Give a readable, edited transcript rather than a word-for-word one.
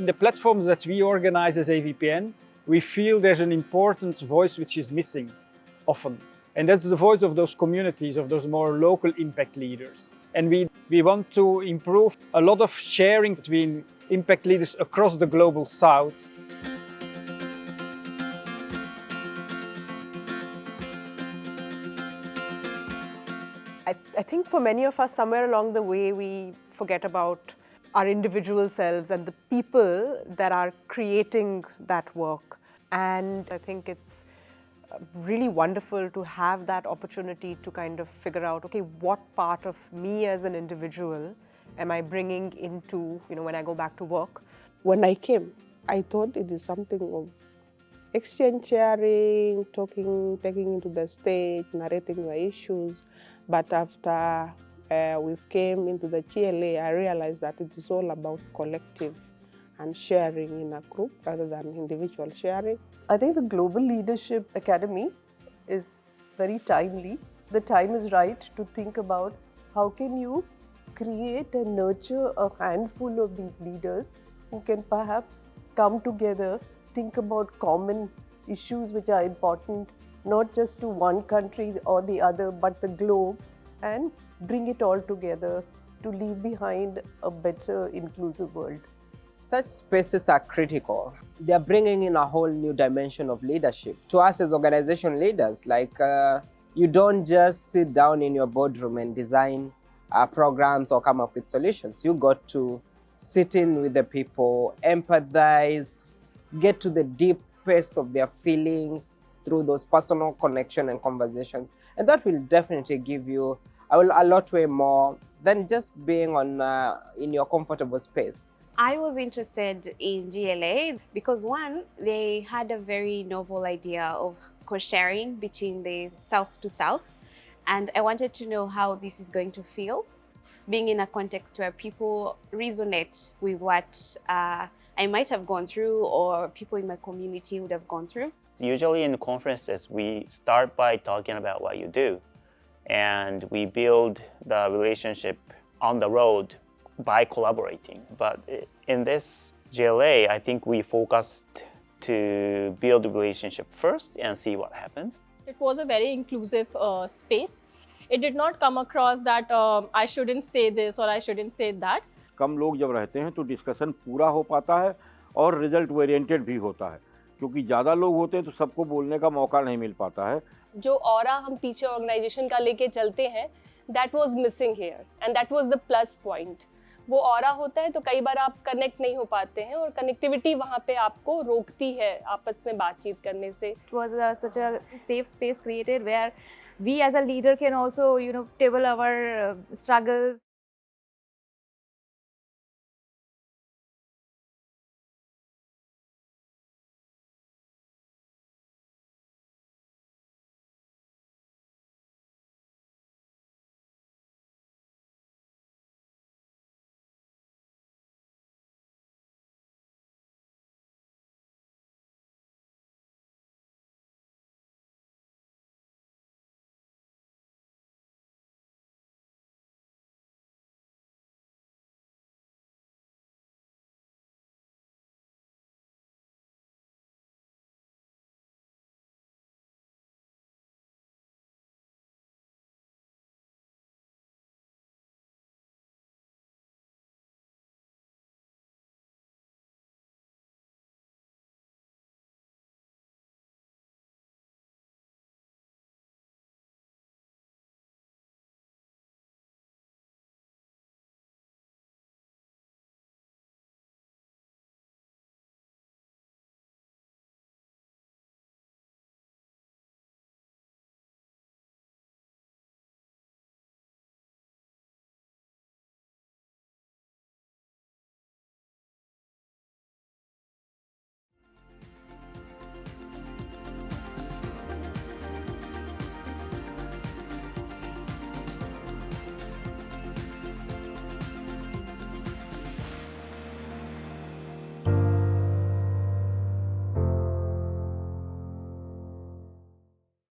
In the platforms that we organize as AVPN, we feel there's an important voice which is missing often. And that's the voice of those communities, of those more local impact leaders. And we want to improve a lot of sharing between impact leaders across the global south. I think for many of us, somewhere along the way, we forget about our individual selves and the people that are creating that work. And I think it's really wonderful to have that opportunity to kind of figure out, okay, what part of me as an individual am I bringing into, when I go back to work? When I came, I thought it is something of exchange sharing, talking, taking into the stage, narrating your issues. But after we came into the GLA, I realized that it is all about collective and sharing in a group rather than individual sharing. I think the Global Leadership Academy is very timely. The time is right to think about how can you create and nurture a handful of these leaders who can perhaps come together, think about common issues which are important, not just to one country or the other, but the globe, and bring it all together to leave behind a better, inclusive world. Such spaces are critical. They are bringing in a whole new dimension of leadership. To us as organization leaders, you don't just sit down in your boardroom and design programs or come up with solutions. You got to sit in with the people, empathize, get to the deepest of their feelings through those personal connection and conversations. And that will definitely give you a lot way more than just being in your comfortable space. I was interested in GLA because one, they had a very novel idea of co-sharing between the South to South. And I wanted to know how this is going to feel, being in a context where people resonate with what I might have gone through or people in my community would have gone through. Usually in conferences, we start by talking about what you do. And we build the relationship on the road by collaborating. But in this GLA, I think we focused to build a relationship first and see what happens. It was a very inclusive space. It did not come across that I shouldn't say this or I shouldn't say that. कम लोग जब रहते हैं तो discussion पूरा हो पाता है और रिजल्ट ओरिएंटेड भी होता है, क्योंकि ज़्यादा लोग होते हैं तो सबको बोलने का मौका नहीं मिल पाता है. जो ऑरा हम पीछे ऑर्गेनाइजेशन का लेके चलते हैं, that was missing here and that was the plus point. वो ऑरा होता है तो कई बार आप कनेक्ट नहीं हो पाते हैं और कनेक्टिविटी वहाँ पे आपको रोकती है आपस में बातचीत करने से. It was such a safe space created where we as a leader can also, table our struggles.